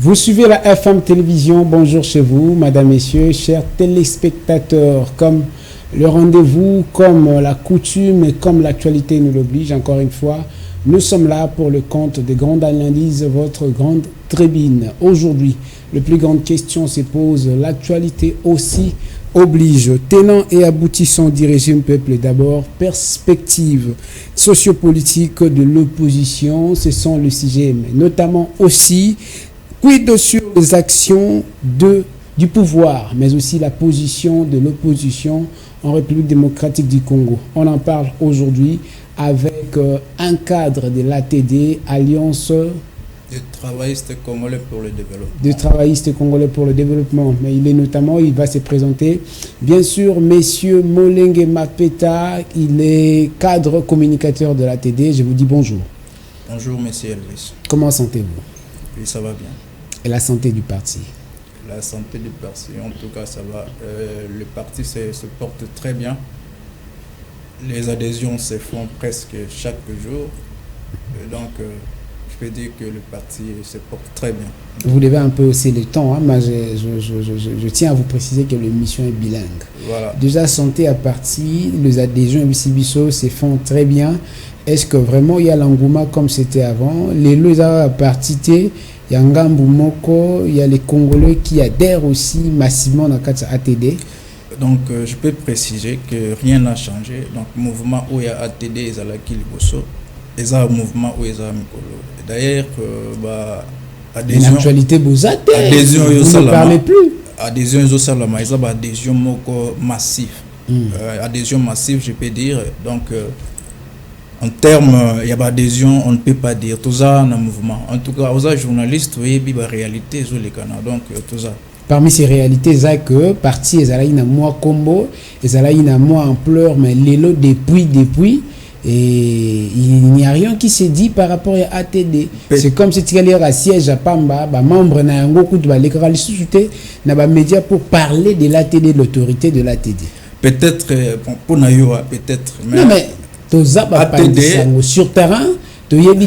Vous suivez la FM Télévision. Bonjour chez vous, madame, messieurs, chers téléspectateurs. Comme le rendez-vous, comme la coutume et comme l'actualité nous l'oblige, encore une fois, nous sommes là pour le compte des grandes analyses, votre grande tribune. Aujourd'hui, les plus grandes questions se posent. L'actualité aussi oblige. Tenants et aboutissants du régime peuple d'abord. Perspective sociopolitique de l'opposition, ce sont le sujet, mais notamment aussi quid sur les actions du pouvoir, mais aussi la position de l'opposition en République démocratique du Congo. On en parle aujourd'hui avec un cadre de l'ATD, Alliance des travaillistes congolais pour le développement. Des travaillistes congolais pour le développement. Mais il va se présenter. Bien sûr, messieurs Molenge Mapeta, il est cadre communicateur de l'ATD. Je vous dis bonjour. Bonjour, monsieur Elvis. Comment sentez-vous? Oui, ça va bien. Et la santé du parti? La santé du parti, en tout cas, ça va. Le parti se porte très bien. Les adhésions se font presque chaque jour. Donc, je peux dire que le parti se porte très bien. Vous devez un peu hausser les temps, hein, mais je tiens à vous préciser que l'émission est bilingue. Voilà. Déjà, santé à parti, les adhésions MCBISO se font très bien. Est-ce que vraiment il y a l'engouement comme c'était avant? Les lois à parti, il y a Ngambu Moko, il y a les Congolais qui adhèrent aussi massivement dans le ATD. Donc, je peux préciser que rien n'a changé. Donc, le mouvement où il y a ATD, il y a la Kiliboso, il y a un mouvement où il y a Mikolo. D'ailleurs, adhésion. L'actualité, vous ne parlez plus. Adhésion aux Salama, il y a adhésion Moko massive. Adhésion massive, je peux dire. Donc, en termes, il y a adhésion, on ne peut pas dire tout ça dans le mouvement. En tout cas, aux journalistes, vous voyez la réalité sur les canaux. Donc, tout ça. Parmi ces réalités, c'est que parti est une moi combo, est une moi ampleur, mais l'élo depuis, et il n'y a rien qui s'est dit par rapport à ATD. C'est comme si tu allais à siège à Pamba, membre n'a un beaucoup de l'écran suscité, n'a pas média pour parler de l'ATD, de l'autorité de l'ATD. Peut-être pour Nayoa, peut-être. Non mais ATD sur terrain.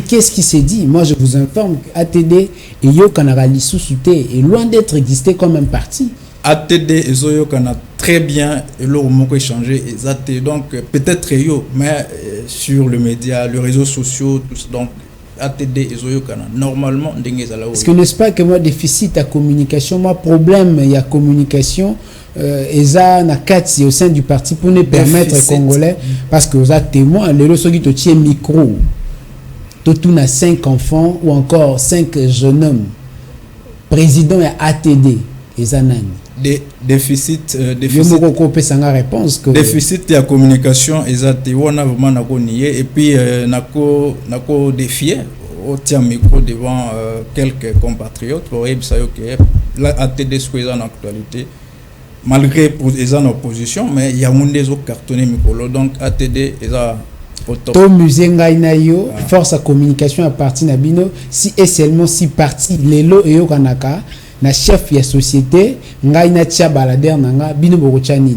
Qu'est-ce qui s'est dit? Moi, je vous informe qu'ATD et Yokanarali Sousouté est loin d'être existé comme un parti. ATD et Zoyokana très bien, et là, on peut échanger. Donc, peut-être Yo, mais sur le média, les réseaux sociaux, tout ça, donc ATD et Zoyokana, normalement, est-ce que n'est-ce pas que moi, déficit à communication, moi, problème, il y a communication. Eza na kati au sein du parti pour ne permettre aux Congolais, parce que vous êtes témoin, les réseaux qui te tiennent micro. Tout a 5 enfants ou encore 5 jeunes hommes. Président et ATD. Déficit réponse que déficit de communication on a vraiment nié et puis nako défié au tient micro devant quelques compatriotes pour que la ATD soit en actualité malgré les en opposition, mais il y a des autres cartonnés micro donc ATD to musée ngainayo force à communication à parti nabino si et seulement si parti lelo et yokanaka na chef ya société ngaina tia balader nanga bino bokochani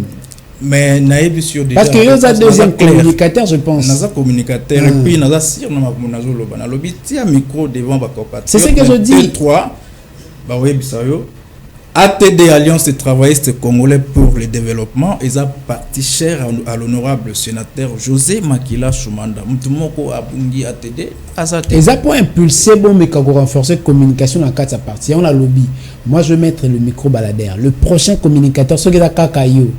mais naebi sur déjà parce que yo za deuxième communicateur je pense naza communicateur et puis naza sir na mabunazo loba na lobi tia micro devant ba compatriotes c'est ce que je dis 3 ba webisayo ATD, Alliance des travaillistes congolais pour le développement, ils ont parti cher à l'honorable sénateur José Makila Choumanda. Moutoumoko Abungi ATD, Azate. Ils ont pour impulser, bon, mais quand on renforce la communication dans 4 parties, on a lobby. Moi, je vais mettre le micro baladère. Le prochain communicateur, ce qui est à Kakayo,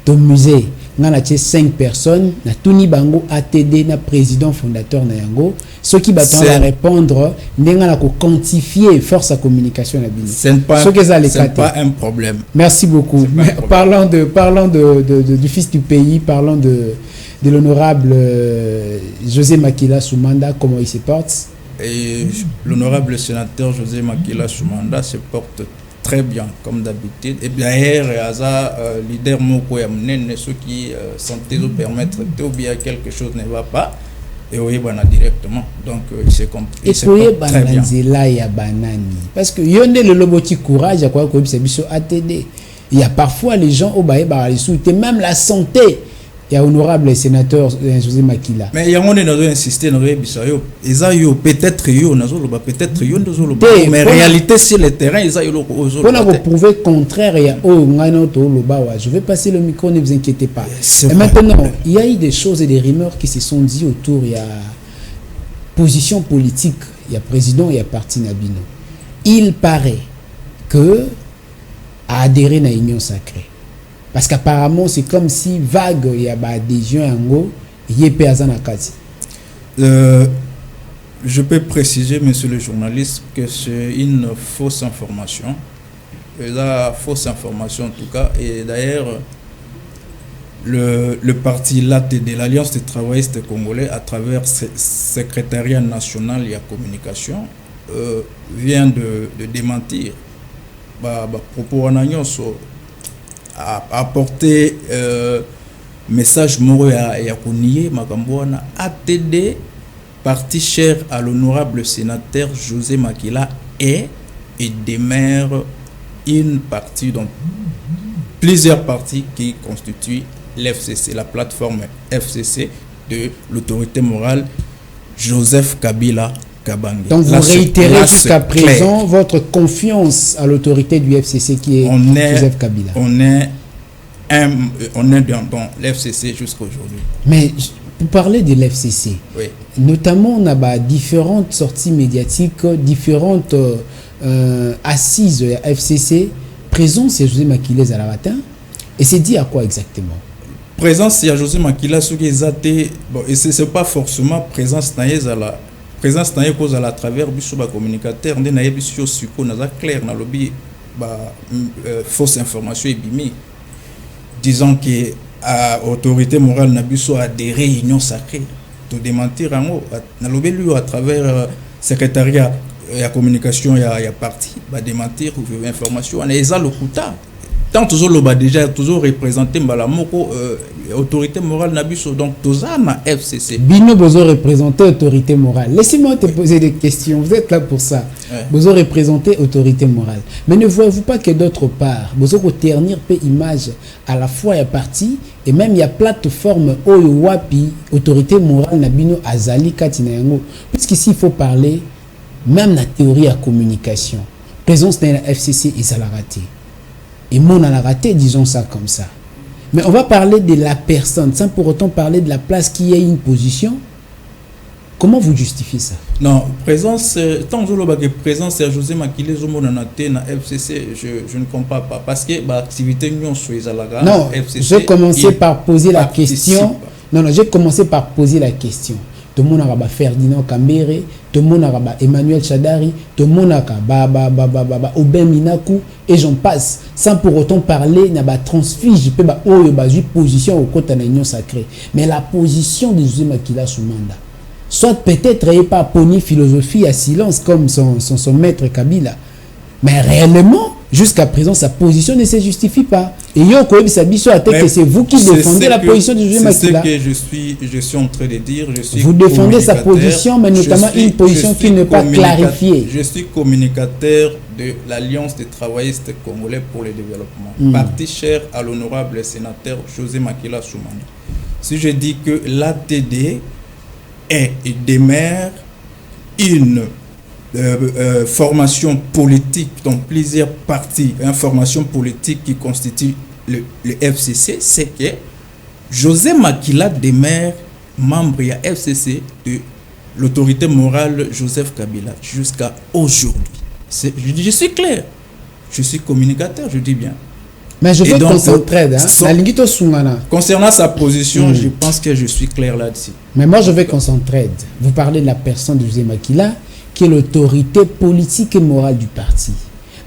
ton musée, on a 5 personnes, na Tuni Bango ATD, na président fondateur na Yango. Ceux qui battent à répondre, on a quantifier force à communication. Ce n'est pas un problème. Merci beaucoup. Parlons du fils du pays, parlons de l'honorable José Makila Choumanda, comment il se porte? Et l'honorable sénateur José Makila Choumanda se porte très bien, comme d'habitude. Et bien, leader Moko Yamnen, ceux qui santé nous permettre ou bien quelque chose ne va pas. Et oui, directement. Donc, il s'est compris. Et puis, il y a banani. Parce que il y a le loboti courage, quoi, comme c'est ATD. Il y a parfois les gens au baïba, même la santé. il y a honorable sénateur José Makila. Mais il y a on est dans insister dans bisayo eza yo peut-être yo nazoloba peut-être yo nazoloba mais réalité sur le terrain eza yo ozoloba. Pour nous prouver contraire il y a ngano to lobawa. Je vais passer le micro, ne vous inquiétez pas. Et maintenant, il y a eu des choses et des rumeurs qui se sont dit autour, il y a position politique, il y a président, il y a parti Nabino. Il paraît que a adhéré à l'Union sacrée. Parce qu'apparemment, c'est comme si vague, il y a adhésion en gros, il y a Péazanakati. Je peux préciser, monsieur le journaliste, que c'est une fausse information. La fausse information en tout cas. Et d'ailleurs, le parti de l'Alliance des travaillistes congolais, à travers ce secrétariat national et la communication, vient de démentir. Propos a apporté message moro ya koniye makambo na ATD parti cher à l'honorable sénateur José Makila et demeure une partie, donc plusieurs parties qui constituent l'FCC, la plateforme FCC de l'autorité morale Joseph Kabila Kabange. Donc vous réitérez jusqu'à présent votre confiance à l'autorité du FCC qui est Joseph Kabila. On est dans l'FCC jusqu'à aujourd'hui. Mais pour parler de l'FCC, oui, notamment on a différentes sorties médiatiques, différentes assises de la FCC. Présence c'est José Makila Zalavatin. Et c'est dit à quoi exactement? Présence il y a José Makila ce qui est athée. Bon, et c'est pas forcément présence la présence na cause à travers biso ba communicateur ndé na yebiso suko na za clair na lobby ba fausse information et bimi disons que autorité morale na biso a des réunions sacrées to démentir en na lobby lui à travers secrétariat ya communication ya parti ba démentir ou information na eza lokuta tant toujours le déjà toujours représenté Mbalamoko autorité morale Nabiso donc toza na FCC Bino bozo représenter autorité morale. Laissez-moi te poser des questions, vous êtes là pour ça. Bozo représenter autorité morale. Mais ne voyez-vous pas que d'autre part bozo ko ternir pe image à la fois ya parti et même il y a plateforme oyo wapi autorité morale Nabino azali katina yango puisqu'ici il faut parler même la théorie à communication. Présence dans la FCC et ça l'a raté. Et mon a raté, disons ça comme ça. Mais on va parler de la personne, sans pour autant parler de la place qui est une position. Comment vous justifiez ça? Non, présence, tant que présence c'est José Makila Zomonanate na FCC, je ne comprends pas. Parce que l'activité non sur les alagas. Non, j'ai commencé par poser la question. Non, j'ai commencé par poser la question. Tout le monde a Ferdinand Kambere, tout le monde a Emmanuel Chadari, tout le monde a Oben Minaku, et j'en passe, sans pour autant parler de la transfige, position au côté de l'Union sacrée. Mais la position de José Makila sous mandat, soit peut-être il n'y a pas poni philosophie à silence comme son maître Kabila, mais réellement, jusqu'à présent, sa position ne se justifie pas. Et que c'est vous qui défendez la position de José Makila. C'est ce que je suis en train de dire. Vous défendez sa position, mais notamment une position qui n'est pas clarifiée. Je suis communicateur de l'Alliance des travaillistes congolais pour le développement. Parti cher à l'honorable sénateur José Makila Soumana. Si je dis que l'ATD est et demeure une formation politique dans plusieurs partis, une formation politique qui constitue le FCC, c'est que José Makila demeure membre de la FCC de l'autorité morale Joseph Kabila jusqu'à aujourd'hui. Je suis clair, je suis communicateur, je dis bien. Mais je veux qu'on s'entraide. Concernant sa position, je pense que je suis clair là-dessus. Mais moi, je veux qu'on s'entraide. Vous parlez de la personne de José Makila, qui est l'autorité politique et morale du parti.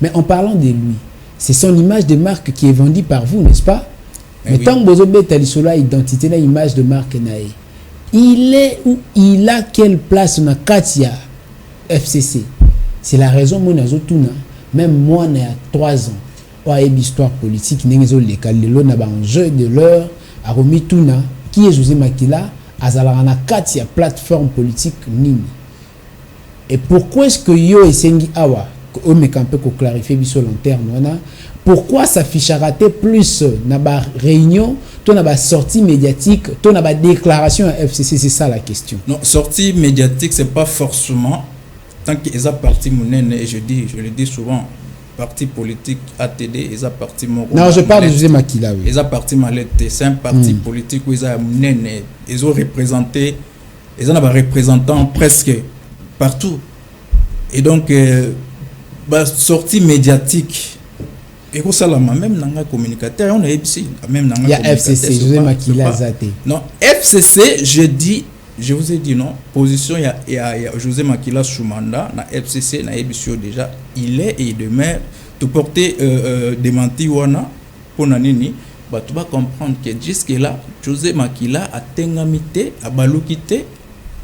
Mais en parlant de lui, c'est son image de marque qui est vendue par vous, n'est-ce pas? Mais tant que vous avez sur identité, l'image de marque, il est où il a quelle place dans Katia FCC? C'est la raison pour laquelle même moi, il y a 3 ans, il y a une histoire politique, il y a un jeu de l'heure, à Romituna, qui est José Makila, à Katia plateforme politique Nini. Et pourquoi est-ce que yo esengi awa o me campé ko clarifier biso lanterne wana pourquoi s'affiche à rater plus dans la réunion, dans la sortie médiatique, dans la déclaration à FCC? C'est ça la question. Non, sortie médiatique, c'est pas forcément tant qu'ils ont parti monnaie, et je le dis souvent, parti politique ATD, ils ont parti mon. Non, je parle de José Makila. Oui. Ils ont parti Malette, c'est un parti politique où ils ont monnaie, ils ont représenté, ils ont des représentants presque partout. Et donc, sortie médiatique. Et pour ça, même dans le communicateur, on est ici. Même dans il y a FCC, José Makila Zate. Non, FCC, je vous ai dit non. Position, il y a José Makila sous mandat, dans FCC, dans EBISIO déjà. Il est et il demeure. Tout porter démenti wana pour nanini. Tu vas comprendre que jusque-là, José Makila a tengamité, a balukité,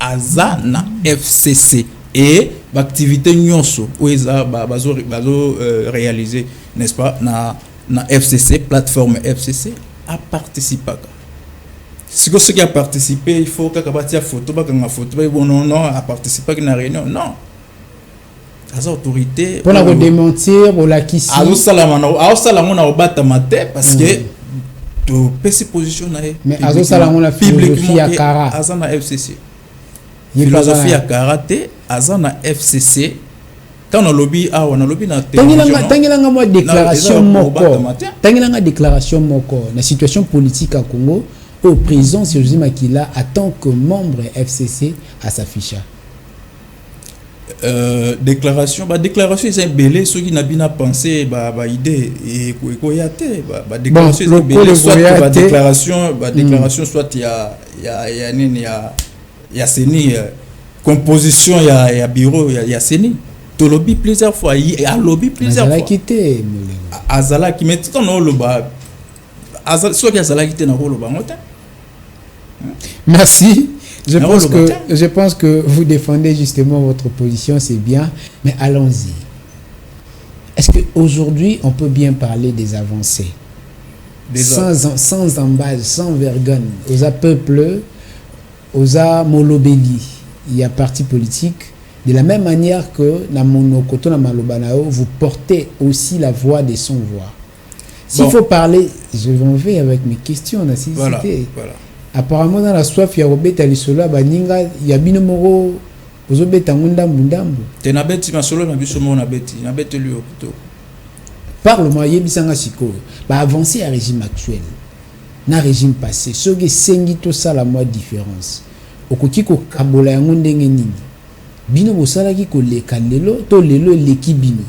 a za na FCC. Et l'activité nyonso où ils ont réalisé, n'est-ce pas, na FCC, plateforme FCC, a participé. Si ce qui a participé, il faut qu'il y ait une photo, non, a participé à la réunion, non. Les autorités. Pour la démentir, pour la kissi. Parce que tu peux se positionner. Mais la philosophie à Kara. Azana FCC. Philosophie à karaté, Azana FCC. Quand on lobby, on a lobby dans la déclaration moko. La situation politique à Congo, au président José Makila, en tant que membre FCC, à s'afficher. Déclaration, c'est belé, ceux qui n'ont pas pensé, idée et déclaration, c'est belé, soit déclaration, soit il y a CENI, composition, il y a bureau, il y a CENI. Tu lobby plusieurs fois, il y a lobby plusieurs fois. Azala qui met tout en haut le bas. Soit Azala qui était dans le bas. Merci. Je pense que vous défendez justement votre position, c'est bien. Mais allons-y. Est-ce qu'aujourd'hui, on peut bien parler des avancées sans embâche, sans vergogne, aux peuples, aux molobéli, il y a parti politique. De la même manière que dans Monokoto, dans Malobanao, vous portez aussi la voix de son voix. S'il faut parler, je vais avec mes questions. Voilà. Apparemment, dans la soif, il y a Robert Alisola, il y a Binomoro, Ozobeta Mundambu. Tu n'as pas dit que solo n'a pas été lu au plutôt. Parle-moi, il y a Bissanga Siko. Avancer à régime actuel, dans le régime passé, ce qui est tout ça, la moi différence. Au côté de Kabola, il y a Bino Bosalaki ko le kalelo to lelo leki bino.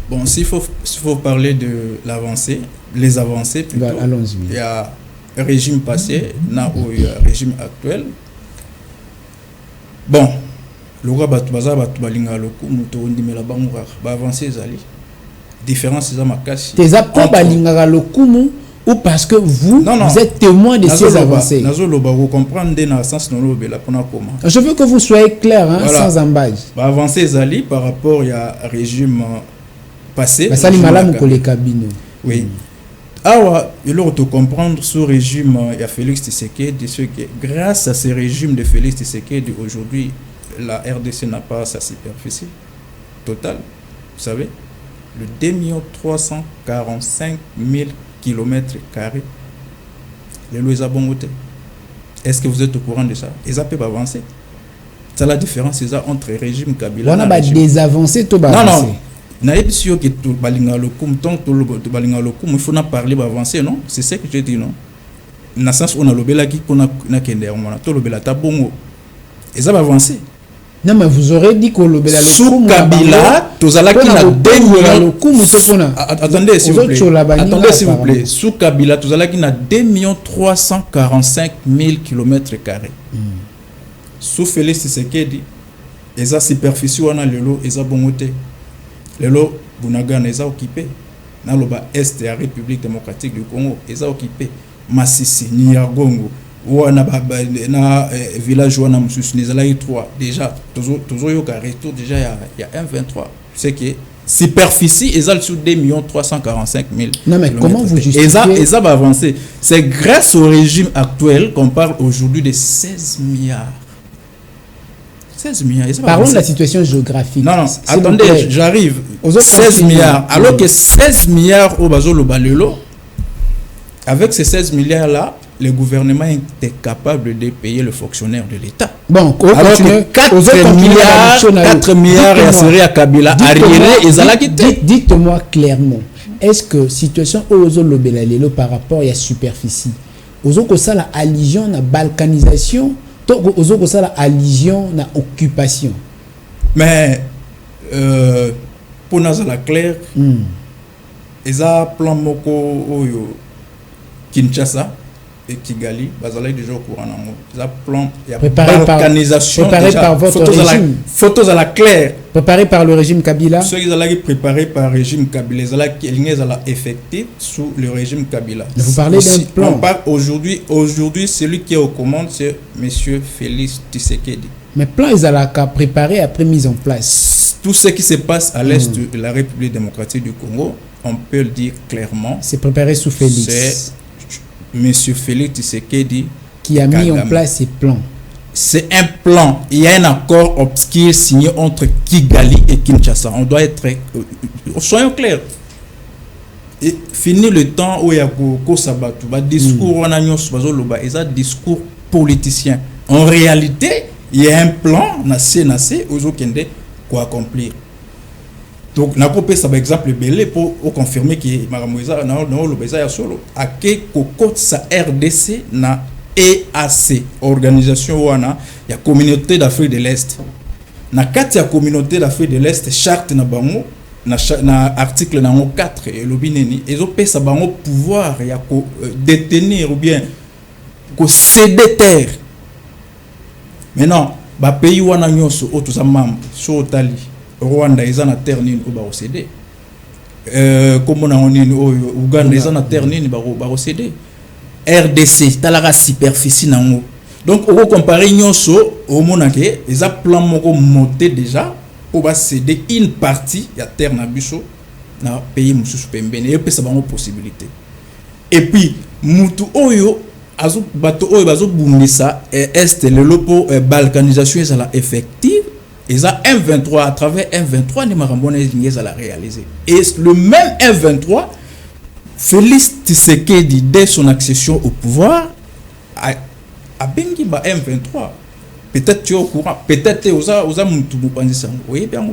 Bon, s'il faut parler de l'avancée, les avancées plutôt. Bah, allons-y. Il y a un régime passé, il y a un régime actuel. Bon, le roi Batubaza Batubalinga Loku muto ndimela bangura ba avancer zali. Différence za makasi. Tes appo balinga Loku ou parce que vous êtes témoin de ces avancées. Vous comprenez dans le sens je veux que vous soyez clair, hein, voilà. Sans embâche. Avancer Zali par rapport à régime passé. Oui. Alors, il faut comprendre ce régime, il y a Félix Tshisekedi, grâce à ce régime de Félix Tshisekedi, aujourd'hui, la RDC n'a pas sa superficie totale. Vous savez, le 2 345 000 kilomètres carrés. Les lois sont. Est-ce que vous êtes au courant de ça? Ils peuvent avancer. C'est la différence entre régime Kabila. On a des avancées. Non. Il faut pas parler d'avancer, non? C'est ce que je dis, non? Dans le sens où on a l'obéla qui on a ils ont avancé. Non, mais vous aurez dit que le sous Kabila, attendez s'il vous plaît. Sous Kabila, tout ça qui n'a 2 345 000 kilomètres carrés. Sous Félix Tshisekedi, ils ont superficie, on a le lot, ils ont bongoté. Le lot, Bunagan, ils ont occupé. Dans le bas est de la République démocratique du Congo, ils ont occupé. Massissi, Nyiragongo. Ou na village ou na mususu nizala yi 3 déjà toujours yo ka retour déjà il y a 1,23 c'est que superficie est sur 2 345 000. Non mais comment vous justifiez et ça va avancer, c'est grâce au régime actuel qu'on parle aujourd'hui de 16 milliards 16 milliards. Parlons de la situation géographique. Non, attendez, j'arrive. 16 milliards. Alors que 16 milliards au Bazolo Balelo, avec ces 16 milliards-là, le gouvernement était capable de payer le fonctionnaire de l'État. Bon, alors que 4 milliards et Assyrie à Kabila arriéré et Zala quitté. Dites-moi clairement, est-ce que situation au Bazolo Balelo par rapport à la superficie, aux ça la allusion na balkanisation, aux ça la allusion na occupation. Mais pour nous la clair, ils ont plan moko oyo Kinshasa et Kigali, bazalai déjà au courant nango. Ils ont plan il y a balkanisation préparé par votre régime. Photos à la claire. Préparé par le régime Kabila. Ceux qui ont préparé par le régime Kabila, ils ont effectif sous le régime Kabila. Vous parlez d'un plan. On parle aujourd'hui, celui qui est aux commandes, c'est Monsieur Félix Tshisekedi. Mais plan, ils ont préparé après mise en place. Tout ce qui se passe à l'est de la République démocratique du Congo, on peut le dire clairement. C'est préparé sous Félix. C'est Monsieur Félix Tshisekedi qui a mis en place ces plans. C'est un plan. Il y a un accord obscur signé entre Kigali et Kinshasa. On doit être... soyons clairs. Et fini le temps où il y a Kosabatu. Le discours, il y a un discours politicien. En réalité, il y a un plan, pour accomplir. Donc, on a coupé ça par exemple belé pour confirmer que Maramoisa n'a solo. À que Kokot sa RDC na EAC, organisation wana ya communauté d'Afrique de l'Est. Na kati ya communauté d'Afrique de l'Est, charte na bango na article na 4 et lobineni ezo pesa bango pouvoir ya ko détenir ou bien ko céder terre. Maintenant, ba pays wana nyonso otuza membre so otali Rwanda ils ont na terre nini ko ba céder. Comme on a nini oyo Uganda ils ont na terre nini ba céder. RDC talara superficie nango. Donc on comparer nyonso au monake ils a plan moko monté déjà pour ba céder une partie ya terre na biso na pays mususu pembeni et puis ça bango possibilité. Et puis mutu oyo azo bato oyo bazo bungisa est le lopo balkanisation ça la effective. Ils ont M23 à travers M23 ni marambona ils la réaliser. Et le même M23 Félix Tshisekedi, dès son accession au pouvoir, a bengi ba M23. Peut-être tu es au courant, peut-être osa mutu mupanzi oui bien.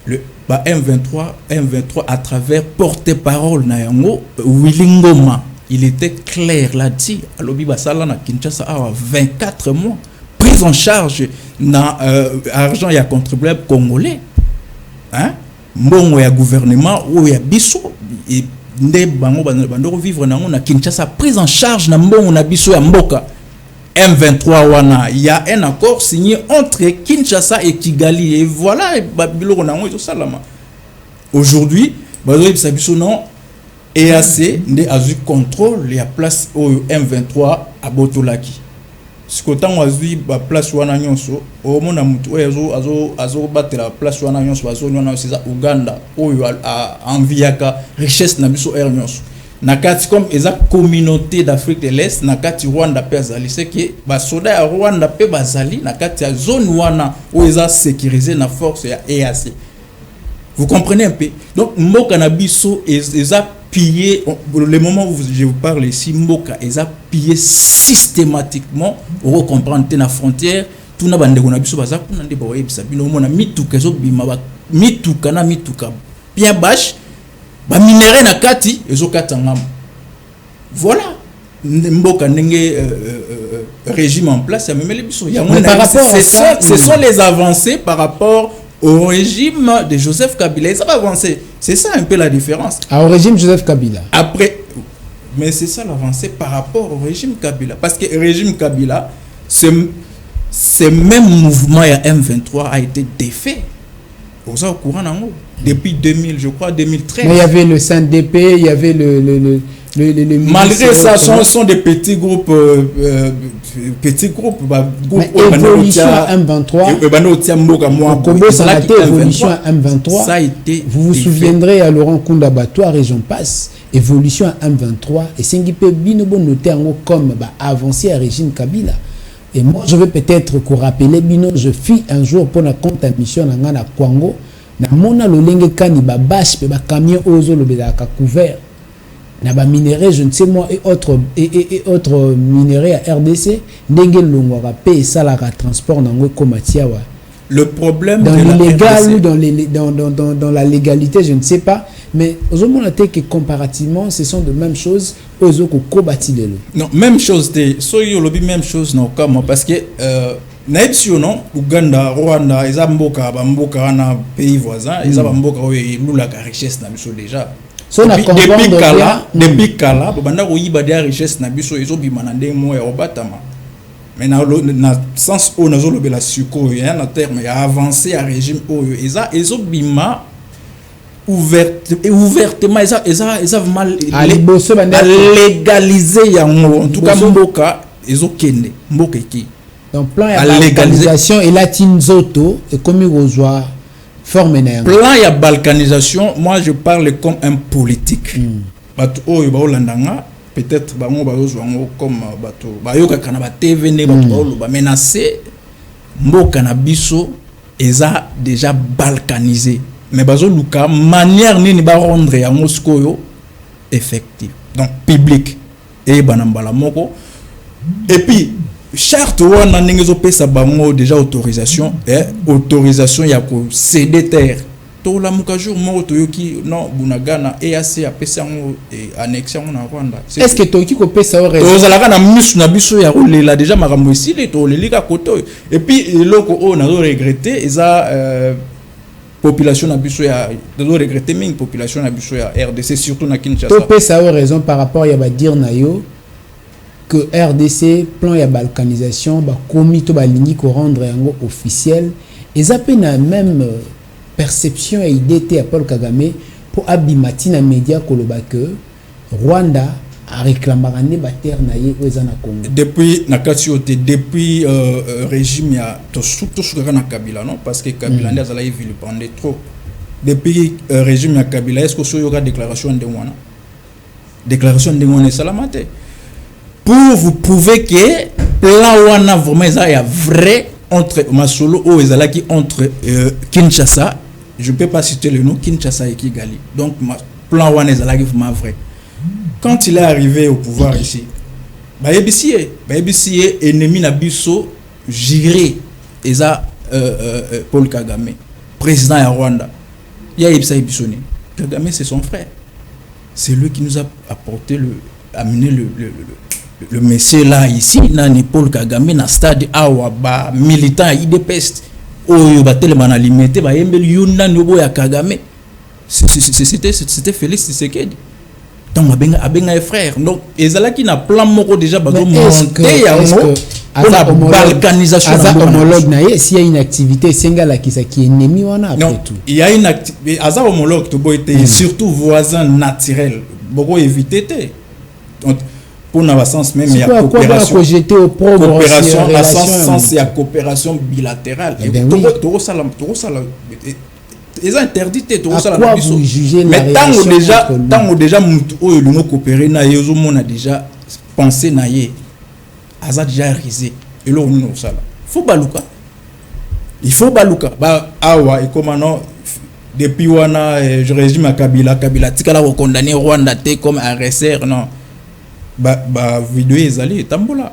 Le ba M23 à travers porte-parole na yango Willingoma, il était clair là-dessus. Alobi basala na Kinshasa a 24 mois prise en charge na argent ya contribuable congolais. Hein? Mbongo ya gouvernement ou ya biso et nde bango bandoko vivre nango na Kinshasa prise en charge na mbongo na biso ya mboka. M23 wana il y a un accord signé entre Kinshasa et Kigali et voilà biloko nango to salama. Aujourd'hui bazo bisa biso non EAC nde azu contrôle ya place au M23 à Botolaki. Sikotan wazui ba place wana nyonso o mona mutu oyo azo batela place wana nyonso bazo nyona c'est Uganda oyo enviaka richesse na biso er nyonso na kati comme eza communauté d'Afrique de l'Est na kati Rwanda pe azali c'est que ba soda ya Rwanda pe bazali na kati ya zone wana oyo eza sécurisé na force ya EAC. Vous comprenez un peu? Donc mboka na biso eza pillé, le moment où je vous parle ici, Mboka, ils ont pillé systématiquement, pour comprendre la frontière, tout n'a pas de biso baza, pour n'en débaouer, bisabino, mona mituka, mituka na mituka, bien bâche, ba minéré na kati, ezo katangam. Voilà, Mboka n'enge régime en place, il y a même les biso. Ce sont les avancées par rapport au régime de Joseph Kabila. Ça va avancer. C'est ça un peu la différence. Au régime Joseph Kabila. Après, mais c'est ça l'avancée par rapport au régime Kabila. Parce que le régime Kabila, ce même mouvement à M23 a été défait. Pour ça, au courant, depuis 2000, je crois, 2013. Mais il y avait le CNDP, il y avait le malgré ça, ce sont des petits groupes. Évolution à M23. Évolution à M23. Ça a été. Vous vous souviendrez à Laurent Koundabato à Région Passe. Évolution à M23. Et Sengipe Binobo noté comme avancé à régime Kabila. Et moi, je vais peut-être vous rappeler, Bino, je fis un jour pour la compte à mission na Kwango, na mona lo lenge kani ba bâche pe ba camion ozo lo bela ka couvert. Na ba minerai, je ne sais moi, et autres minerais à RDC, ndenge longwa pe ça la transport nango komatiawa. Le problème dans de l'illégal ou dans la légalité, je ne sais pas. Mais aux hommes que comparativement, ce sont de mêmes choses aux autres kobatilelo. Non, même chose de soyo lobi même chose non comme parce que naipsio non Uganda, Rwanda, ils mboka na pays voisins, ils mboka lula ka richesse na biso déjà. So na depuis kala banda ko yiba de richesse na biso ils obima na ndemo ya obatama. Mais na sens où nous avons la succo, il y a un terme avancé à régime où ils ont bima ouvertement ils ont mal légaliser en tout cas mboka ils ont kende mboka qui donc plan ya légalisation et latinzoto et comme ils ont formé plan ya balkanisation. Moi je parle comme un politique bato oyo ba olandanga peut-être bango bazozwango comme bato bayoka kana ba TV ne bato ba menacer mboka na biso eza déjà balkanisé mais bazo luka manière nini ba rendre ya Moscow effective donc public et banambala moko et puis charte wana ningezo pesa bango déjà autorisation ya ko céder terre to la muka jour moko toyoki non bunagana EAC apesa ngo annexion na Rwanda. Est-ce que toki ko pesa o raison tozalaka na misu na biso ya rolela déjà makambo esili to lelika koto et puis loko o na regretter eza population na biso ya do regretter mingi population na biso ya RDC surtout na Kinshasa. To pesa o raison par rapport ya ba dire na yo que RDC plan ya balkanisation ba komi to ba ligne ko rendre yango officiel et ça peut na même perception et idée à Paul Kagame pour abimati na média koloba que Rwanda a réclamé ba terre na ye ozana Congo depuis depuis régime ya to na Kabila non parce que Kabila ndi azala vilipender trop depuis régime ya Kabila est-ce que so yoka déclaration de ngwana salamate pour vous prouver que plan wana vraiment ça ya vrai entre Masolo ou ezalaki entre Kinshasa. Je ne peux pas citer le nom Kinshasa et Kigali. Donc, plan wana ezalaki vraiment vrai. Quand il est arrivé au pouvoir ici, Bayebisi ennemi na biso géré eza Paul Kagame, président de Rwanda. Il y a Yebisa Ebisoni. Kagame c'est son frère. C'est lui qui nous a apporté amené le monsieur là ici nani Paul Kagame na stade awa ba militant IDPS oyo batelema na limité ba yembeli yuna nyobo ya Kagame c'était Félix Tshisekedi donc abenga frère donc ezalaki na plan moko déjà bazo monter yango pour la balkanisation na homologue na ye si y a une activité sengala qui ennemi wana après tout il y a une activité aza homologue to boité surtout voisin naturel boko éviter donc pour na sens même il y a coopération à sens il y a coopération bilatérale et tout ça ils ont interdit tout ça mais tant déjà mutu oyo lungo coopérer na yezo mona déjà penser na ye aza déjà risé et là on ça il faut baluka ba awa et comment non depuis wana je régime à Kabila tikala ko condamner Rwanda té comme agresseur non vidéo ezali tambola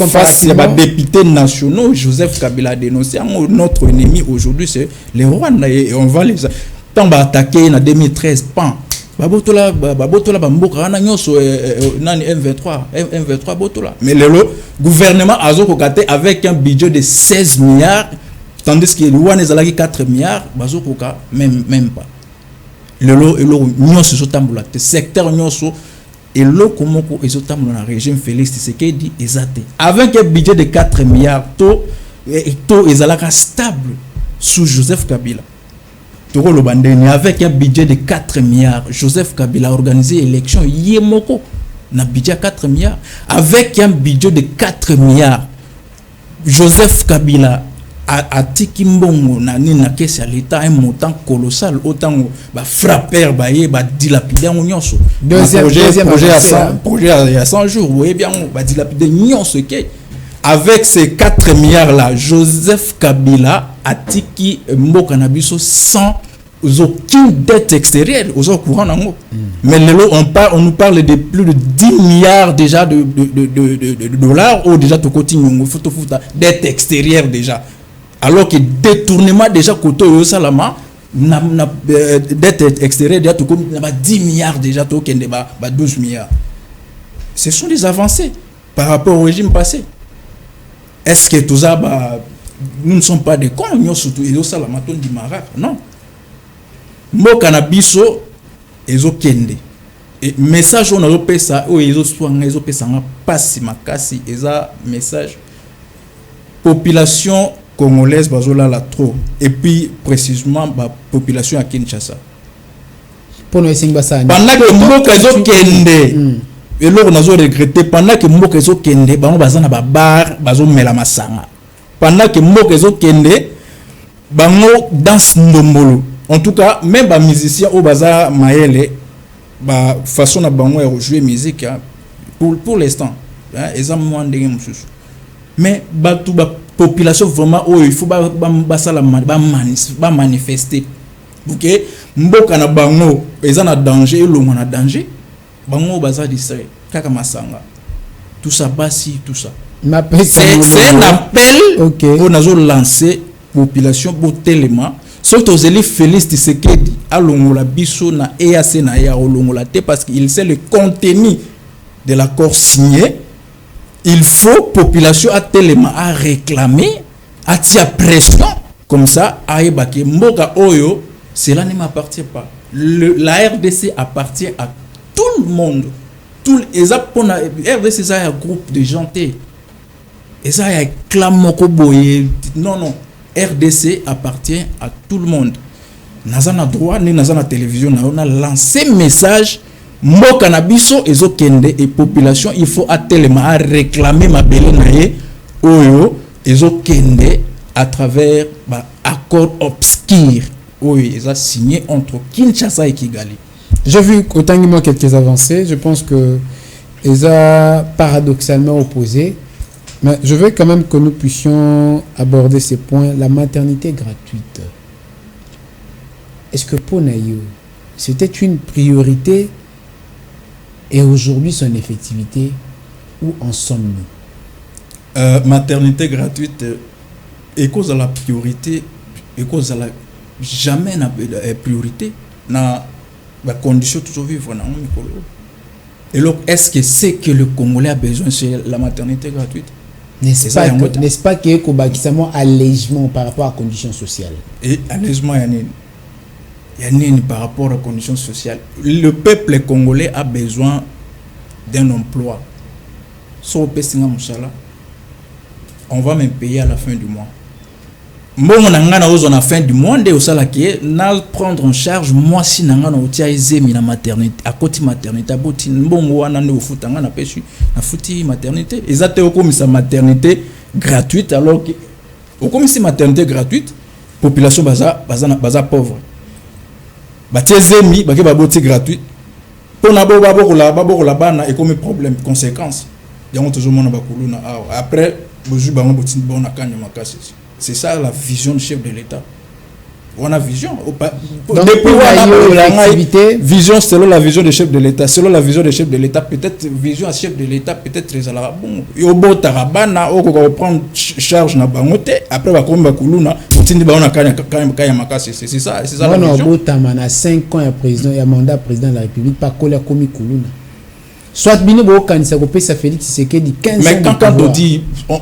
face les députés nationaux Joseph Kabila a dénoncé notre ennemi aujourd'hui c'est les Rwandais et on va les tant attaquer en 2013 pan babotola bamboka na nyoso nani M23 botola mais le gouvernement azoko kate avec un budget de 16 milliards tandis que Rwanda ezalaki 4 milliards bazoko ka même pas le nyoso so tambola secteur nyoso et le komoko ezotam dans le régime Félix Tshisekedi ezate avec un budget de 4 milliards to ezalaka stable sous Joseph Kabila toko lo bandeni avec un budget de 4 milliards Joseph Kabila a organisé élection yemoko na budget 4 milliards avec un budget de 4 milliards Joseph Kabila atiki mbongo na nini na caisse à l'état un montant colossal autant ba frapper ba ye ba dilapider nyonso projet à 100 jours oui bien ba dilapider nyonso ke avec ces 4 milliards là Joseph Kabila atiki mboka na biso sans aucune dette extérieure aux courant nango mais on nous parle de plus de 10 milliards déjà de dollars ou déjà to continue faut dette extérieure déjà alors que détournement déjà côté au salama na dette extérieure déjà tout comme 10 milliards déjà to kende ba 12 milliards ce sont des avancées par rapport au régime passé. Est-ce que tout ça nous ne sommes pas des cons nous surtout au salama ton di mara non mboka na biso ezo kende et message on a pesa o ezo swanga ezo pesa nga pasi makasi eza message population congolaise bazola la trop et puis précisément la population à Kinshasa pour nous essayer ça pendant que mboka ezo kende et là on a regretté pendant que mboka ezo kende bango bazana ba bar bazo mela masanga pendant que mboka ezo kende bango danse ndombolo. En tout cas, même les musiciens au bazar maëlle, bah façon à bango et jouer musique hein, pour l'instant, ils ont moins de choses. Mais bah toute la population vraiment oh il faut bah manifester. Ok, mboka na bango, ils ont un danger, ils ont un danger. Bango bazar distrait, kaka masanga. Tout ça basi, tout ça. C'est un appel pour nous lancer population pour tellement. Sauf aux élèves Félix Tshisekedi à l'ongola biso na EAC na ya olongola te parce qu'il sait le contenu de l'accord signé. Il faut population à tellement à réclamer à tia pression comme ça à ebake mboka oyo cela ne m'appartient pas. La RDC appartient à tout le monde. Tout RDC c'est un groupe de gens et ça y a clamoko boye non RDC appartient à tout le monde. Nazana droit ni nazana télévision on a lancé message mboka na biso ezokende et population il faut tellement à réclamer ma belle naie oyo ezokende à travers accord obscur oyo ils a signé entre Kinshasa et Kigali. J'ai vu autant que moi quelques avancées, je pense que ils ont paradoxalement opposé. Mais je veux quand même que nous puissions aborder ces points. La maternité gratuite. Est-ce que pour Naïo, c'était une priorité et aujourd'hui son effectivité, où en sommes-nous? Maternité gratuite, et cause de la priorité, et cause de la jamais na priorité, na la condition toujours vivre na mikolo. Et donc, est-ce que c'est que le Congolais a besoin, c'est la maternité gratuite? N'est-ce pas qu'il y a un allègement par rapport à la condition sociale? Et allègement, il y a par rapport à la condition sociale. Le peuple congolais a besoin d'un emploi. On va même payer à la fin du mois. Bon, on a la fin du mois, on prendre en charge moi si on a la maternité à côté maternité à côté bon on a au foot on a pêché na fouti maternité exactement comme ça maternité gratuite alors que comme si maternité gratuite population baza pauvre ba tezemi ba ke ba boti gratuite pour na ba la bana et comme problème conséquence il y a toujours mon bakuluna après boju ba boti bon na kanya makasi. C'est ça la vision du chef de l'État. On a vision. Depuis vision selon la vision du chef de l'État. Selon la vision du chef de l'État, peut-être vision à chef de l'État, peut-être les alara bon. Yo bo tarabana o ko prendre charge na bangote après ba komba kuluna tindi ba ona kanya makasi. C'est ça la vision. On a bo tamana 5 ans ya président ya mandat président de la République pas kola komi kuluna. Soit bino bo kanisa ko pesa Félix Tshisekedi 15 ans. Mais quand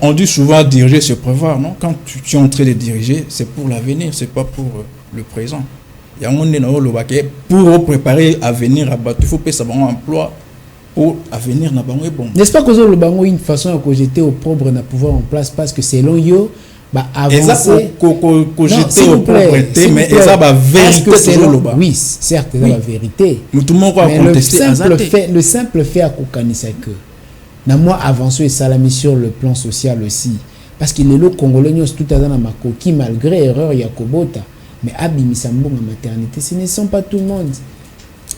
on dit souvent diriger c'est prévoir non quand tu es en train de diriger c'est pour l'avenir c'est pas pour le présent. Il y a un monde pour préparer l'avenir à battre il faut pesa bon emploi pour avenir na bango bon. N'est-ce pas que le bango une façon à cogiter au propre na pouvoir en place parce que selon yo avancer cogiter au pauvreté mais ça va vérité oui certes c'est la vérité nous tout le monde va contester le simple fait à kokanisa que na moi avancer ça la mission sur le plan social aussi parce que les Congolais nous tout à dans makoki malgré erreur Yakobota, mais abimisa mbongo maternité, ce ne sont pas tout le monde.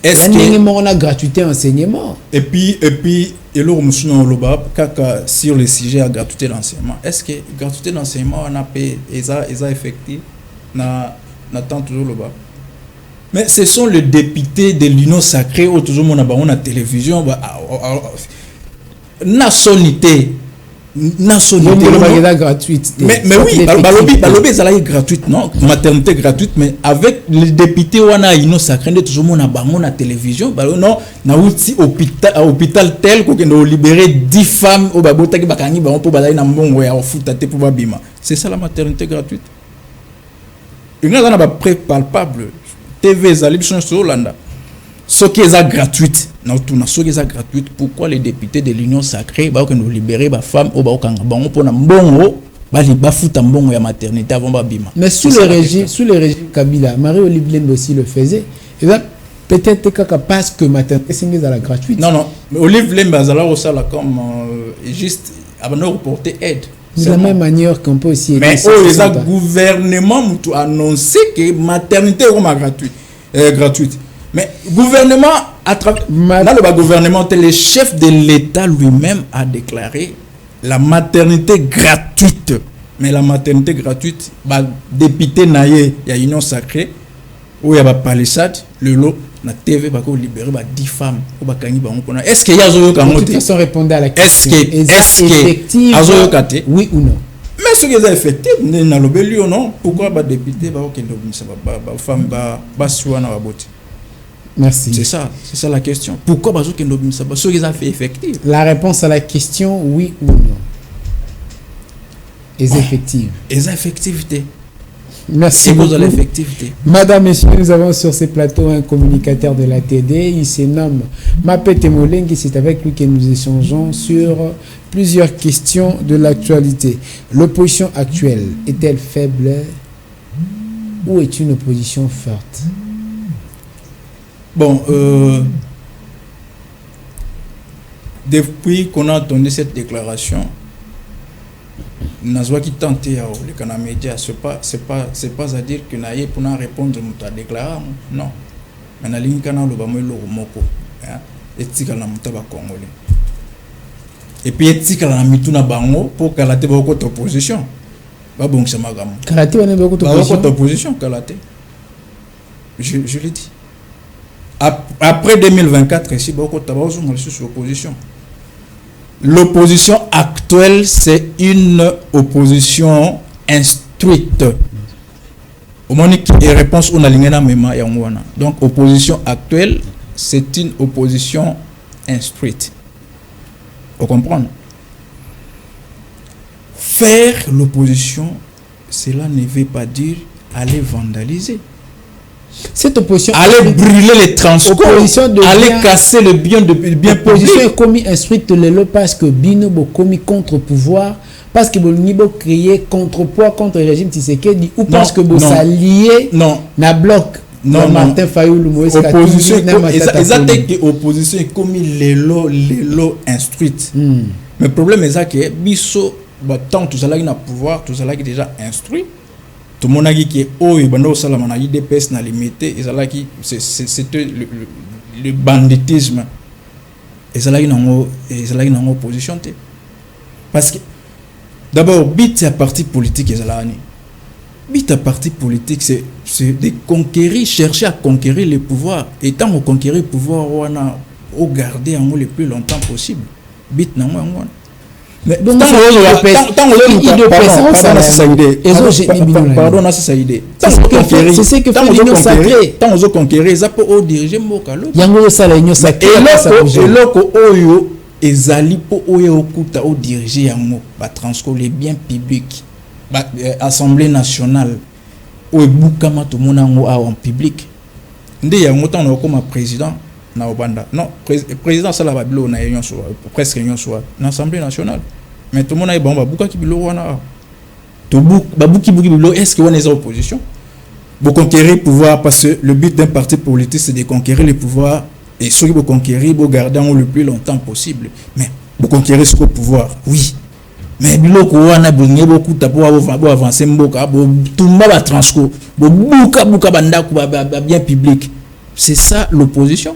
Est-ce que on a gratuité enseignement? Et puis et là kaka sur le sujet à gratuité d'enseignement. Est-ce que gratuité d'enseignement on a payé eza effectif na tant toujours le bas? Mais ce sont les députés de l'Union sacrée au toujours mon on a télévision nationalité gratuite. Mais oui, balobi est gratuite, non? Maternité gratuite, mais avec les députés, on a une sacrée, toujours mon abamon à télévision, non, na outil hôpital tel qu'on a libéré 10 femmes au babota qui bakani ba pour balayer na mbongo ya ofutate pour babima. C'est ça la maternité gratuite. Une là na ba pré palpable. TV zalib sont sur Hollande. Ce qui est gratuite. Ce qui est gratuite. Pourquoi les députés de l'Union sacrée bah nous libérer les femmes au bah on pour mbongo bah les bafuta mbongo ya maternité avant babima. Mais sous le régime Kabila, Marie-Olive Lembe aussi le faisait. Et là peut-être parce que maternité c'est la gratuite. Non, Olive Lembe azala aussi là comme juste avant reporter aide. De la même manière qu'on peut aussi aider. Mais le gouvernement a annoncé que maternité est gratuite. Mais gouvernement à travers le gouvernement, le chef de l'État lui-même a déclaré la maternité gratuite. Mais la maternité gratuite, député naïe, il y a Union sacrée où il y a palissade, le lot na TV va libérer 10 femmes est-ce qu'il y a de toute façon répondre à la question est-ce effectif oui ou non? Mais ce qui est effectif na lobeli non pourquoi ba député ba femme ba suana ba boti. Merci. C'est ça la question. Pourquoi ba que ce qui est fait effectif? La réponse à la question oui ou non. Effective. Effectivité. Merci beaucoup. Madame, Messieurs, nous avons sur ce plateau un communicateur de la TD. Il se nomme Mapete Molengi. C'est avec lui que nous échangeons sur plusieurs questions de l'actualité. L'opposition actuelle est-elle faible ou est une opposition forte? Bon, depuis qu'on a entendu cette déclaration, Nazwa qui tente les canaux médias, c'est pas à dire que naïe pour répondre à déclarer non. Mais na ligne canal le bamoy lo moko, etika na mutaba congolais. Et puis etika na mituna bango pour kalaté ba ko opposition. Ba bon ça magam. Kalaté on est beaucoup opposition kalaté. Je l'ai dit. Après 2024 ici beaucoup tabazo on sur opposition. L'opposition actuelle, c'est une opposition instruite. Au moment où réponse on a l'ingéna mema yangwana. Donc opposition actuelle, c'est une opposition instruite. Vous comprenez? Faire l'opposition, cela ne veut pas dire aller vandaliser. Cette opposition aller brûler les transports, aller casser le bien l'opposition est commis instruite parce que Bino bo commis contre-pouvoir, parce que Bolnibo créer contrepoids contre le régime Tshisekedi ou parce que vous s'alliez na bloc non Martin Fayoulou Moïse opposition opposition est commis les lots instruite. Mais le problème est que biso tant tout ça là qui n'a pouvoir, tout ça là qui est déjà instruit. Tout le monde a dit que IDPS n'a limité, c'était le banditisme. Et c'est là qu'ils ont opposition. Parce que d'abord, bit à parti politique, bit à parti politique, c'est de conquérir, chercher à conquérir le pouvoir. Et tant qu'on conquérir le pouvoir, on a garder le plus longtemps possible. Bit n'a pas. Mais tant c'est ce que fait l'Union sacrée. Tant on conquérir, ça peut diriger Mokalo. Yango ça l'Union sacrée. Et loko oyo ezali po oyo okuta o diriger yango ba transco les biens publics, Assemblée nationale o bukama to monango en public. Nde yango tant on comme président na obanda. Non, président ça la babilo na union soit presque union soit l'Assemblée nationale. Mais tout le monde a dit bon babuka ki bilo wana to babuki bilo est-ce que on est en opposition pour conquérir le pouvoir parce que le but d'un parti politique c'est de conquérir le pouvoir et ceux qui veulent conquérir pour garder le plus longtemps possible mais pour conquérir ce pouvoir oui mais biloko wana bonye beaucoup tapo avancer mboka tumba ba transco buka bandako bien public. C'est ça l'opposition.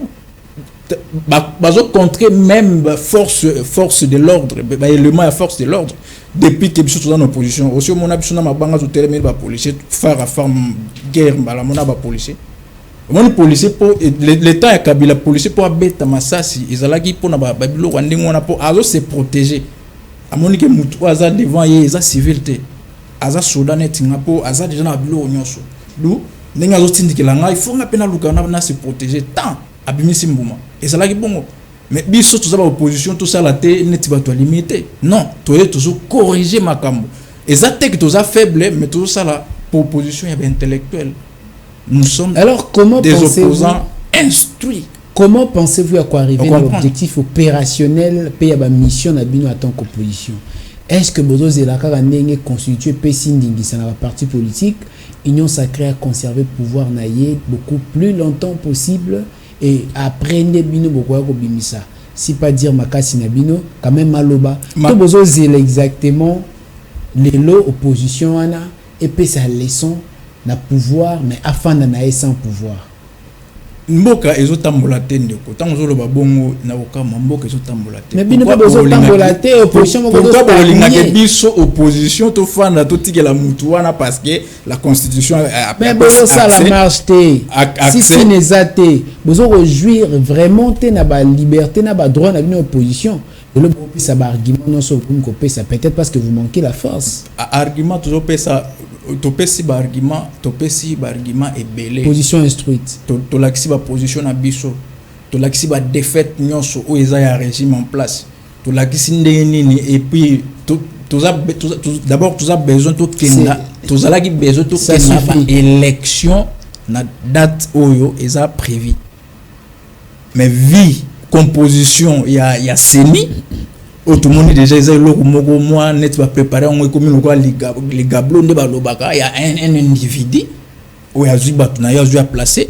Bazo contrer même force de l'ordre, élément à force de l'ordre depuis que biso dans opposition. Aussi mon abiso na mabanga to telemel ba policier faire guerre bala mona ba policier. Mon policier pour l'état ya Kabila policier pour abeta masasi ezalaki pour na ba biloko ndingo na pour azo se protéger. Amoni ke mutu aza devant ye eza civilité aza soldat netinga po aza déjà na bilo nyonso du ndenge azo tindikela ngai faut nga pena luka na se protéger tant abimisi mbuma ezalaki bongo mais biso tous ba opposition tout ça la té neti ba to limité non to toujours corriger makambo ezate que tous a faible mais tout ça la proposition ya intellectuel nous sommes alors comment des opposants instruits. Comment pensez-vous à quoi arriver à l'objectif opérationnel payer la mission d'abino en tant qu'opposition? Est-ce que Bozo Zelaka Randenge constitué Pessindingi, c'est un parti politique, union sacrée à conserver le pouvoir naïe beaucoup plus longtemps possible et apprendre bino beaucoup à bimisa. Si pas dire makasi nabino, quand même maloba. Tout Bozo Zela exactement les lots opposition ana et puis sa leçon na pouvoir mais afin d'anaïe sans pouvoir. Mboka ezotambola te ndeko tango zolo babongo na okama mboka ezotambola te mais bino pas ezotambola te opposition moko pourquoi bolinga ke biso opposition to fanda to tikela mutu wana parce que la constitution a mais bozo ça la marche te si nezate bozo rejoindre vraiment te na ba liberté na ba droit na bino opposition et le ça ba argument non so comme ko pesa peut-être parce que vous manquez la force argument toujours pesa topesi ba argument et belé position instruite to laxi ba position na biso to laxi ba défaite nyonso o eza ya régime en place to laxi ndeni et puis d'abord tu as besoin to kenda to zalaki besoin to kenda ba élection na date oyo eza prévu mais vie composition ya seni tout le monde déjà ils ont moi net va préparer on est comme les gablons de balobaka il y a un individu où il y a eu à placer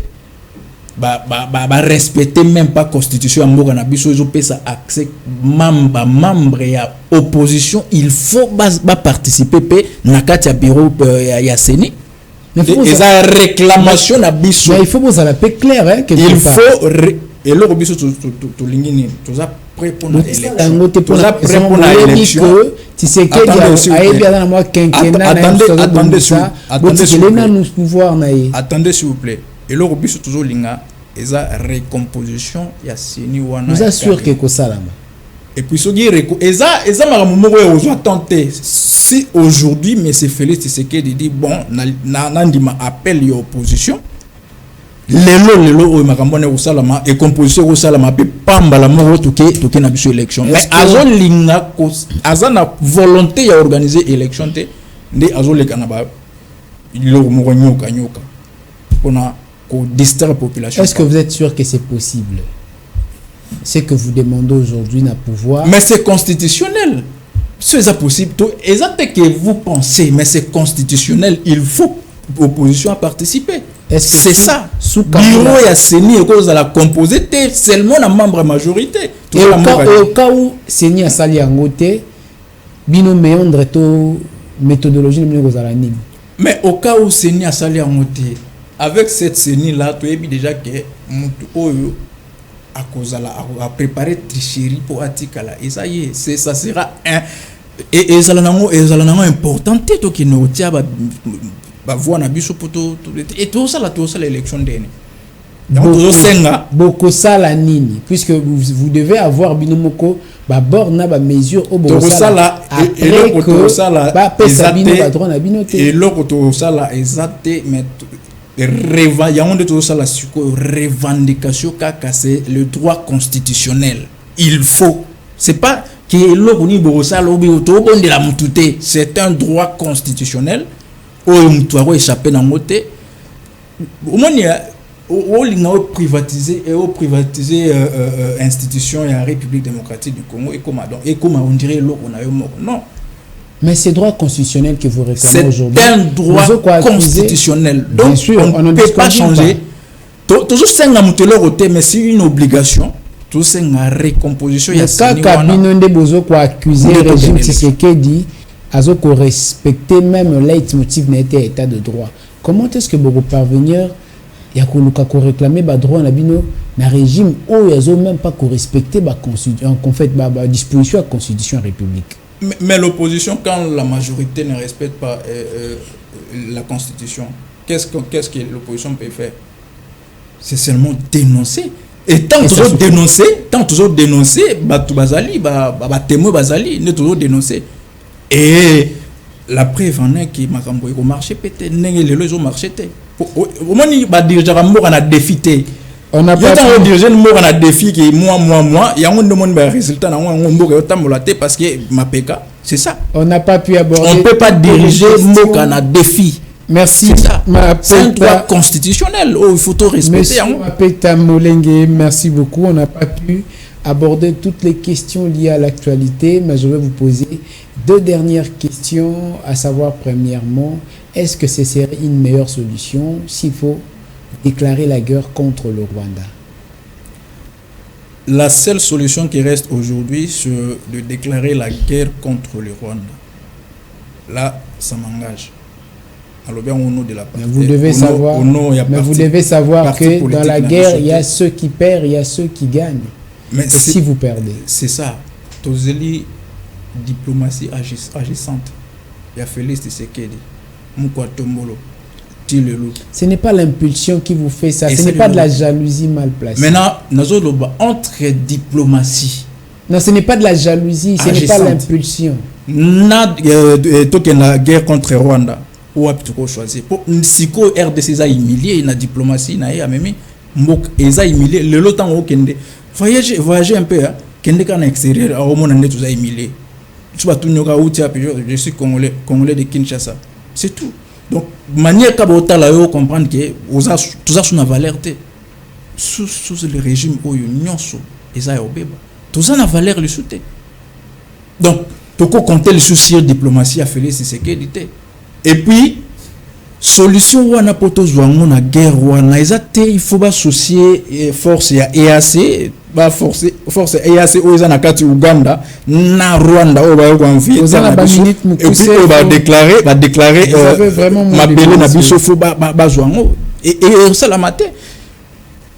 respecter même pas constitution amboka na biso ils ont payé ça accès membre ya opposition il faut participer pe na kati ya bureau ya seni et ça réclamation na biso mais il faut que ça la paix clair hein que il faut et le biso to lingini to za prêt pour l'élection tu sais que attendez s'il vous plaît et le biso toujours linga eza recomposition ya seni wana vous assure que salama et puis so dire eza maramu moko ya tenter si aujourd'hui mais c'est Félix Tshisekedi dit bon na ndima appel ya opposition lelo o makambone usalama et composition usalama pe pamba la moko toke na biso élection mais azolinga ko azana volonté ya organiser élection te ndi azoleka na ba lelo moko nyoka pona ko distraire population. Est-ce que vous êtes sûr que c'est possible? C'est que vous demandez aujourd'hui na pouvoir mais c'est constitutionnel. C'est possible tout exact que vous pensez mais c'est constitutionnel, il faut opposition à participer. C'est ça. Bureau ya Seni et cause à la composé seulement la membre majorité. Et au cas où Seni a sali angote, bino meandre to méthodologie de cause à la nim. Mais au cas où Seni a sali angote, avec cette Seni là, tu es déjà que mutu oyo à cause à préparer tricherie pour atikala. Et ça y est, ça sera un et ça l'ango important to qui ne tient pas voir na biso poto et tout ça l'élection dernière beaucoup ça la nini puisque vous devez avoir binomoko ba borna ba mesure au bon ça là et l'autre ça là et l'autre ça là exact mais revendication kaka c'est le droit constitutionnel il faut c'est pas que l'autre ni borosa lobi auto de la mutute c'est un droit constitutionnel tu as échappé dans moté au moins il a privatisé institution et la République démocratique du Congo et comment on dirait l'autre non mais c'est droit constitutionnel que vous réclamez aujourd'hui c'est un droit constitutionnel donc on ne peut pas changer toujours 5 mais c'est une obligation tout c'est une récomposition ya kaka bino nde bozo ko accuser le régime Tshisekedi azo ko respecter même leitmotiv n'était état de droit. Comment est-ce que vous parvenir ya ko luka ko réclamer ba droit na bino na régime o yazo même pas ko respecter ba constitution en fait ba disposition à constitution république. Mais l'opposition, quand la majorité ne respecte pas la constitution, qu'est-ce que l'opposition peut faire? C'est seulement dénoncer. Et tant toujours dénoncer, tout bazali, témoin bazali, ne toujours dénoncer. Et la preuve en est que Makambo au marché peut-être, les ont marché. Au moins il va dire j'aurais un défi. On n'a pas dirigé mort en a défi qui moi il y a un demande un résultat parce que ma PK c'est ça. On n'a pas pu aborder. On peut pas diriger mort en a défi. Merci. C'est un droit constitutionnel. Oh, il faut tout respecter. Mapeta Molenge, merci beaucoup. On n'a pas pu aborder toutes les questions liées à l'actualité, mais je vais vous poser 2 dernières questions, à savoir premièrement, est-ce que ce serait une meilleure solution s'il faut déclarer la guerre contre le Rwanda? La seule solution qui reste aujourd'hui, c'est de déclarer la guerre contre le Rwanda. Là, ça m'engage. Vous devez savoir que dans la guerre, il y a ceux qui perdent, il y a ceux qui gagnent. Mais si vous perdez. C'est ça. Tozeli, diplomatie agissante. Il y a Félix Tshisekedi, Mouko Tombolo. Ce n'est pas l'impulsion qui vous fait ça, ce n'est pas de la jalousie mal placée. Maintenant, nous avons entre diplomatie. Non, ce n'est pas de la jalousie, ce n'est pas l'impulsion. La guerre contre Rwanda, où a-t-on choisi? Pour Siko RDC a humilié, la diplomatie, n'a même ils a humilié. Le lot en haut, voyager un peu, Kende quand extérieur, au monde on a humilié. Je suis congolais de Kinshasa, c'est tout. Donc, manière kabota la yo comprendre que tout ça na valeur té sous le régime oyo nyonso eza obeba tout ça na valeur le souté. Donc toko compter le souci diplomatie à Félix Tshisekedi té. Et puis solution wana poto zwango na guerre wana ezate il faut associer force ya EAC ba force EAC oyo na kati Uganda na Rwanda o ba ko envier et puis va déclarer ma belé na biso fo ba zwango et ça la maté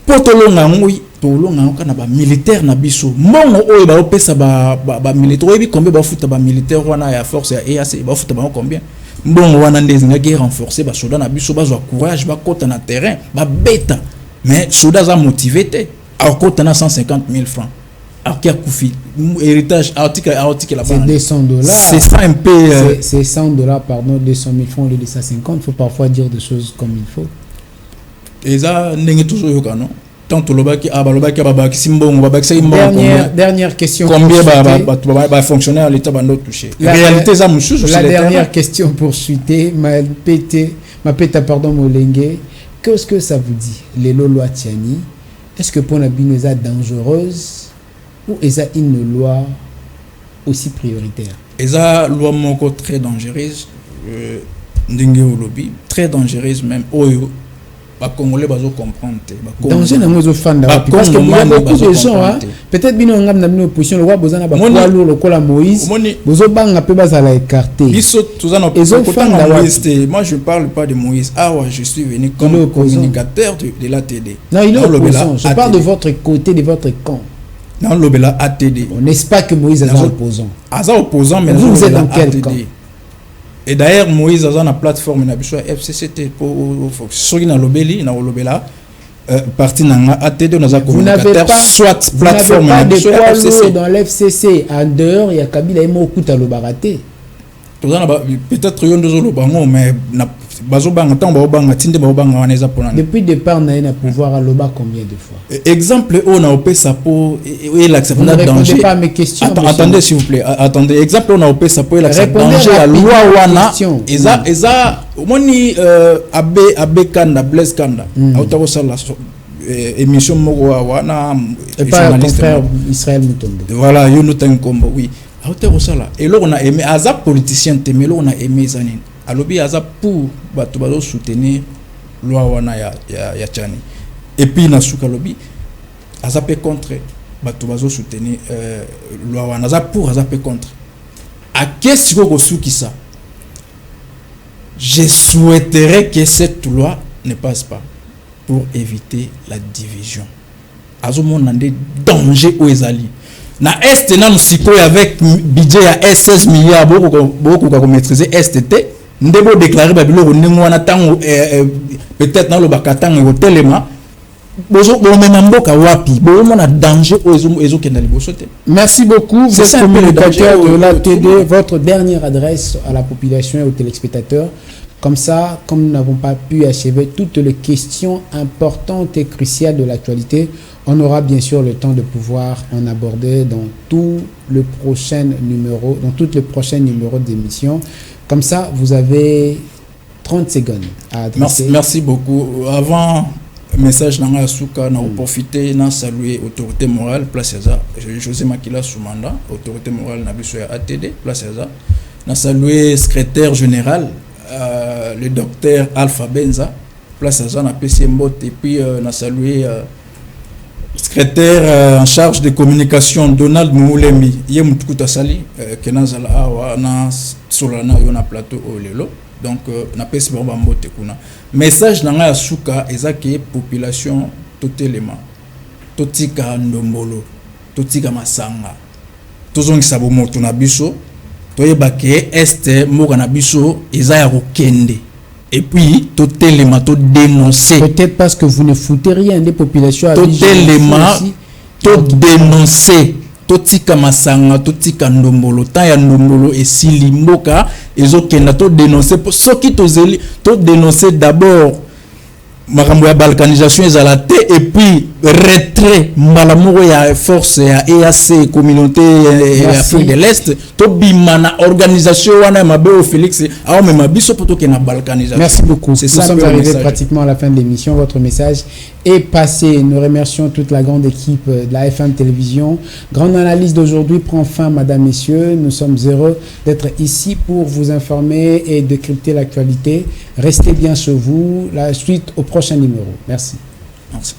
poto longa ngoi to longa kana ba militaire na biso mongo oyo ba opesa ba militaire oyo combien ba futa ba militaire wana ya force ya EAC ba futa ba combien. Bon, on a des guerres renforcées, les soldats ont courage, ils ont na terrain, ils bêta. Mais les soldats ont motivé, alors qu'on a 150 000 francs. Alors qu'il y a Koufi, héritage, article là-bas. C'est 200 $. C'est ça un peu. C'est 100 $, pardon, 200 000 francs, au lieu de 150. Il faut parfois dire des choses comme il faut. Et ça, n'est toujours le cas, non? Dernière question. Combien va fonctionnaire à l'État va toucher? La dernière question pour chuter, Mapeta pardon Molenge, qu'est-ce que ça vous dit les lois Tiani? Est-ce que pour la bino est dangereuse ou est une loi aussi prioritaire? Esa loi moko très dangereuse, ndenge olobi très dangereuse même oyo. Congolais bazo comprendre danger na mozo fanda parce que beaucoup de gens peut-être bino ngam na bino opposition le roi bozana ba poids lourd lokola Moïse bozo banga pe bazala écarté biso tozana Moïse. Moi je parle pas de Moïse. Je suis venu comme communicateur de l'ATD. Non, il est opposant. Je parle de votre côté, de votre camp. Non, l'obéla ATD. N'est-ce pas que Moïse est opposant? Opposant, mais vous êtes dans quel camp? Et d'ailleurs Moïse a une plateforme na biso FCCT pour soki na lobeli na lobela parti na ATD na za communicateur soit plateforme na biso FCC dans l'FCC en dehors il y a Kabila et Mokuta lo baraté peut-être yon deux lobango mais na bazo banga tant ba banga tinde ba banga wana eza pona depuis départ na pouvoir à loba combien de fois exemple on a opé ça pour et l'accepter danger. Pas à mes questions. Attendez s'il vous plaît, attendez, exemple on a opé ça pour l'accepter danger la loi wana eza moni abe kanda Blaise Kanda auto ça la émission moko wana journaliste Israël Mutombo voilà yo no tankombo oui auto ça là et là on a aimé aza politicien mais là on a aimé zanine alobi aza pour bato bazo soutenir loi wana ya Tiani et puis na suka lobi aza pe contre bato bazo soutenir loi wana za pour za pe contre. À qu'est-ce que souki ça? Je souhaiterais que cette loi ne passe pas pour éviter la division. Azo mon ande danger au ezali. Na est na musiko avec budget à 16 milliards beaucoup ko maîtriser STT ndebo déclarer babilo ko ndemo wana tango peut-être na lo bakatango hotelema bozo bomena mboka wapi bomo na danger ozo kenda liboso te. Merci beaucoup, vous êtes communicateur de l'ATD. Votre dernière adresse à la population et aux téléspectateurs. Comme ça, comme nous n'avons pas pu achever toutes les questions importantes et cruciales de l'actualité, on aura bien sûr le temps de pouvoir en aborder dans tous les prochains numéros d'émission. Comme ça, vous avez 30 secondes à adresser. Merci beaucoup. Avant message nanga souka na profiter na saluer autorité morale place ça José Makila Soumanda, autorité morale na biso ya ATD place ça. Na saluer secrétaire général le docteur Alpha Benza place ça na PC Mbot, et puis na saluer secrétaire en charge de communication Donald Moulembi yemutukuta sali kenazala awa na solana yo na plateau olelo. Donc na pesi bamba mbote kuna message nanga ya suka ezaki population totelema totika ndombolo totika masanga tozongisa bomoto na biso toyebake este mboka na biso eza ya kokende, et puis totelema to dénoncer peut-être parce que vous ne foutez rien des populations à totelema to dénoncer totika masanga totika ndombolo ta ya ndombolo esili mboka ezokenda to dénoncer soki tozeli to dénoncer d'abord makambo ya balkanisation ezala te, et puis retrait mbala moko ya force ya EAC communauté Afrique de l'Est to bimana organisation wana mabeo Félix a même biso poto ke na balkanisation. Merci beaucoup. C'est ça, nous sommes arrivés pratiquement à la fin de l'émission. Votre message est passé. Nous remercions toute la grande équipe de la FM Télévision. Grande analyse d'aujourd'hui prend fin, madame, messieurs. Nous sommes heureux d'être ici pour vous informer et décrypter l'actualité. Restez bien chez vous. La suite au prochain numéro. Merci. Merci.